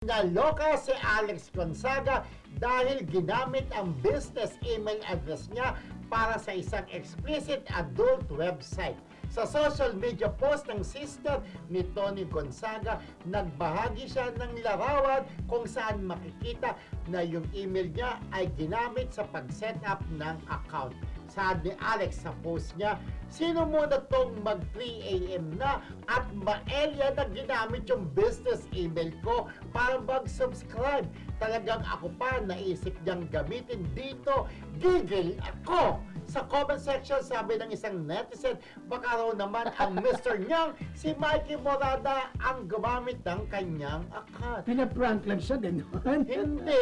Naloka si Alex Gonzaga dahil ginamit ang business email address niya para sa isang explicit adult website. Sa social media post ng sister ni Tony Gonzaga, nagbahagi siya ng larawan kung saan makikita na yung email niya ay ginamit sa pag-set up ng account. Sabi ni Alex sa post niya, sino muna tong mag 3 AM na at maelya na ginamit yung business email ko para mag-subscribe. Talagang ako pa naisip niyang gamitin dito. Gigil ako! Sa comment section, sabi ng isang netizen, baka raw naman ang Mr. niyang si Mikey Morada ang gumamit ng kanyang account. Pinaprank lang siya, gano'n. Hindi.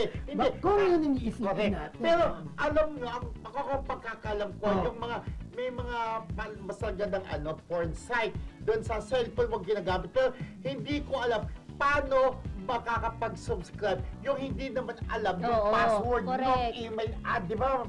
Kung yun ang iisipin natin. Pero alam nga, ako kung pagkakalam ko, yung mga may mga masagandang porn site doon sa cellphone mo ginagamit. Pero hindi ko alam paano makakapag-subscribe yung hindi naman alam yung password ng email ad, di ba?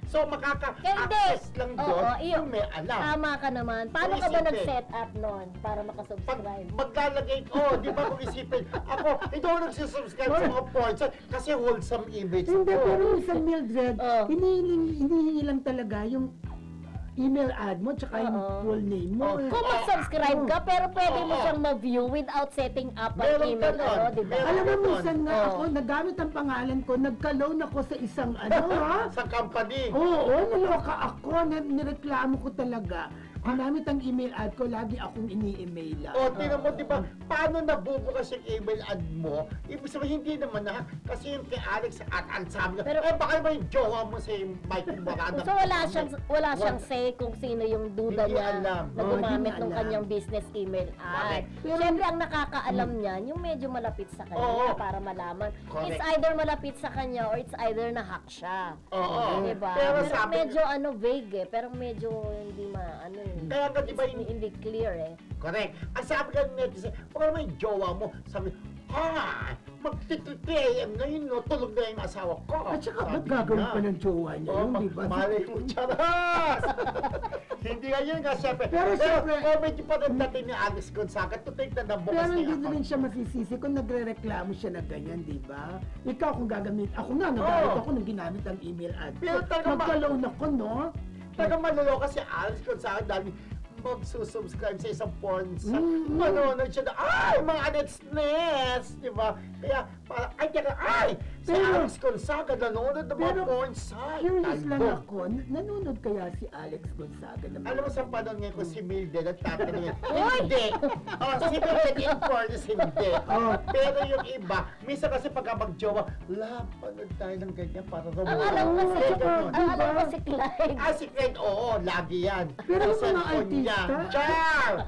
So makaka-access lang doon yung may alam. Tama ka naman. Paano ka ba nag-set up nun para makasubscribe? Maglalagay ko, di ba kung isipin, ako, hindi ako nagsisubscribe sa mga porn site kasi wholesome image ko. Hindi, pero isang Mildred, hinihingi lang talaga yung email ad mo tsaka yung full name mo. Kung mag-subscribe ka, pero pwede mo siyang ma-view without setting up ang email, diba? Alam mo, minsan nga ako, nagamit ang pangalan ko, nagka-loan ako sa isang sa company. Oo, naloka ako, nireklamo ko talaga. Ginamit ang email ad ko, lagi akong ini-emaila. Tingnan mo, di ba, paano nabubukas yung email ad mo? Ibig sabihin, hindi naman kasi yung kay Alex at sabi niya, baka naman yung jowa mo si Mikey Morada. So wala siyang say kung sino yung duda niya na gumamit ng kanyang business email ad. Siyempre, ang nakakaalam niyan, yung medyo malapit sa kanya para malaman. Correct. It's either malapit sa kanya or it's either na-hack siya. Diba? Pero Pero medyo vague pero medyo hindi kaya nga diba hindi clear Correct. Ang sabi ka ng netizen, baka naman yung jowa mo, sabi, mag-3 AM na yun, tulog na yung asawa ko. At saka, ba't gagawin pa ng jowa niya yun, di ba? Malay mo, charas! Hindi nga yun nga, syempre. Pero syempre, medyo pa rin natin ni Alex Gonzaga, to take na bukas pero niya hindi rin siya masisisi kung nagre-reklamo siya na ganyan, di ba? Ikaw kung gagamit, ako nga, nagalit ako nung ginamit ang email ad. Pero magka-loan ako, no? Talagang maluloka si Alex Gonzaga dahil magsusubscribe sa isang porn site. Manonood siya na, mga nets, di ba? Kaya, parang, si Alex Gonzaga nanonood ng mga porn site. Curious lang ako, nanonood kaya si Alex Gonzaga na alam mo sa panahon ngayon ko si Mildred at tatanungin, hindi! Si Mildred in porns, hindi. Pero yung iba, minsan kasi pagka mag-jowa, panood tayo ng ganyan para romantic. Alam ko si Clyde. Si Clyde, lagi yan. Pero yung mga artista,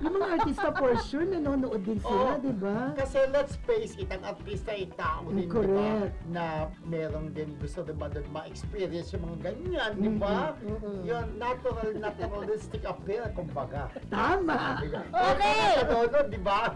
yung mga artista for sure, nanonood din sila, di ba? Kasi let's face it, ang artista ay tao din, di ba? Na meron din gusto din ba doon ma-experience yung mga ganyan, di ba? Yung naturalistic appeal, kumbaga. Tama! Okay! Di ba?